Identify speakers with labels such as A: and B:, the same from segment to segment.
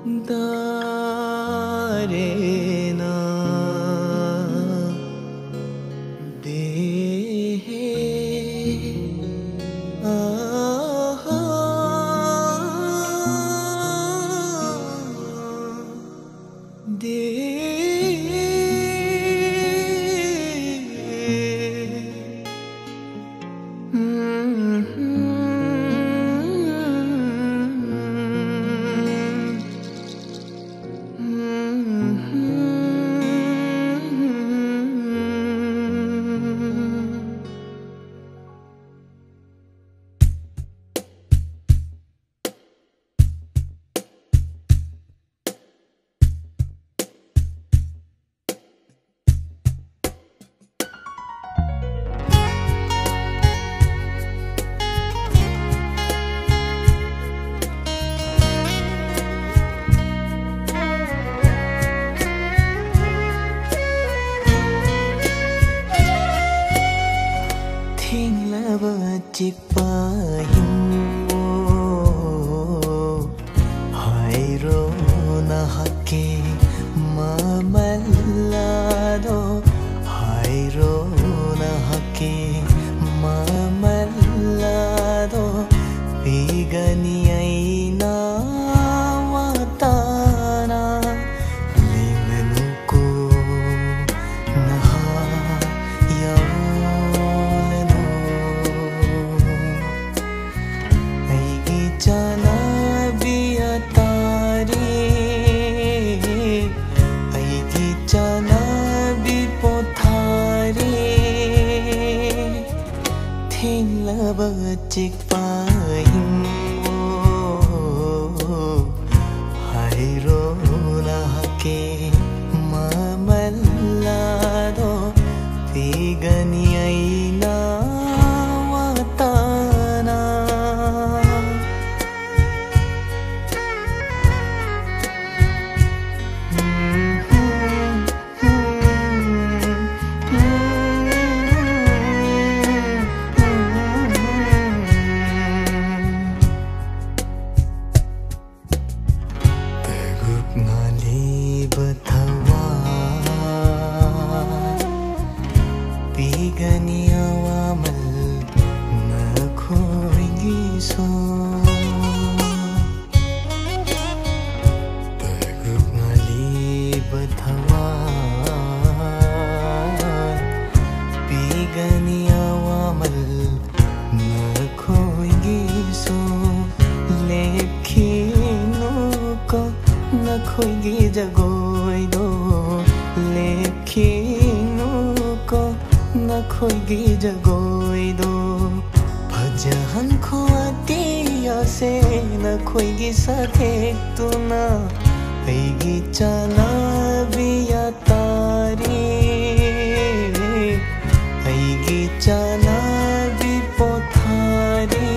A: दारेना दे आहा दे Cipahimmu Hairo nahake mamalado Hairo nahake mamalado Pigani aina watana Limenuko naha Cipahimmu Hairo nahake mamalado Pigani aina watana Pigani awamal na ko'y giso Tagup nga libat hawan Pigani awamal na ko'y giso Lekhinu ko na ko'y gijagoy do Lekhinu ko na khoi gi jagoi do bhajan ko atiya se na khoi gi sathe tu na aigi chana biya tari aigi chana bi pothari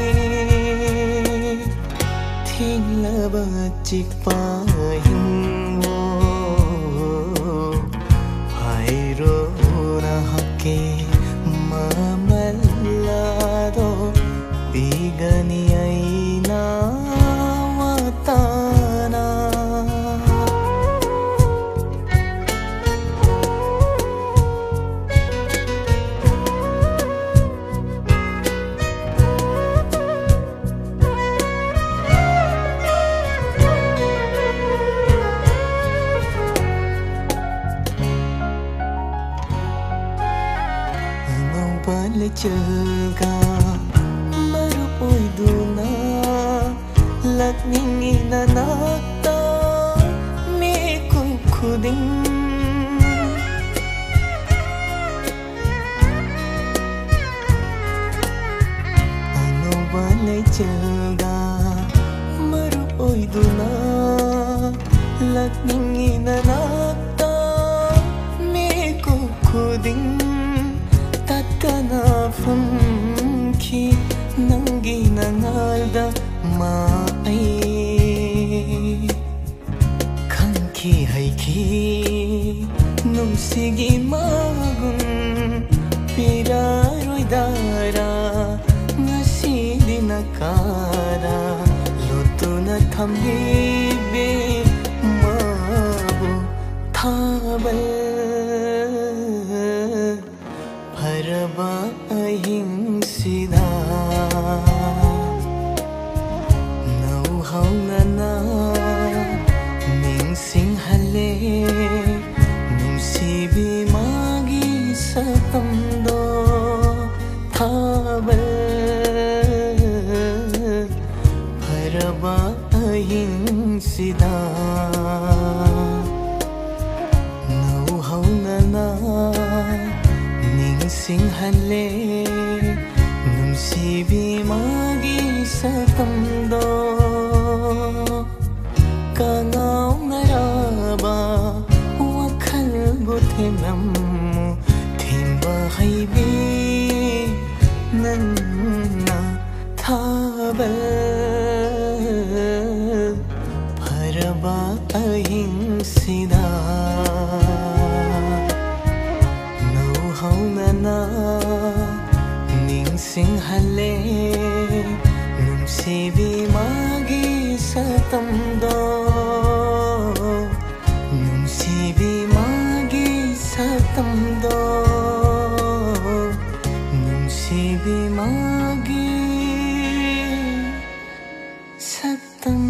A: thilaba cipahimmu hairo nahake mamalado Pigani aina watana Palchaga marupoi duna lakningi nanakta me khuding ano palchaga marupoi duna lakningi nanakta me khuding Takana famki nangi nangalda maai Kanki haiki nungsigi magun Piraroi dara ngasi dinakara Lutuna thamlibe ꯅꯤꯡꯁꯤꯡꯍꯜꯂꯦ ꯅꯨꯡꯁꯤꯕꯤ ꯃꯥꯒꯤ ꯁꯛꯇꯝꯗꯣ ꯀꯉꯥꯎꯅꯔꯕ ꯋꯥꯈꯜꯕꯨ ꯊꯦꯝꯂꯝꯃꯨ ꯊꯦꯝꯕ ꯍꯩꯕꯤ ꯅꯪꯅ ꯊꯥꯕꯜ ꯐꯔꯕ ꯑꯍꯤꯡꯁꯤꯗ ꯅꯧꯍꯧꯅꯅ ꯅꯤꯡꯁꯤꯡꯍꯜꯂꯦ ꯅꯨꯡꯁꯤꯕꯤ ꯃꯥꯒꯤ ꯁꯛꯇꯝꯗꯣ ꯅꯨꯡꯁꯤꯕꯤ ꯃꯥꯒꯤ ꯁꯛꯇꯝꯗꯣ ꯅꯨꯡꯁꯤꯕꯤ ꯃꯥꯒꯤ ꯁꯛꯇꯝ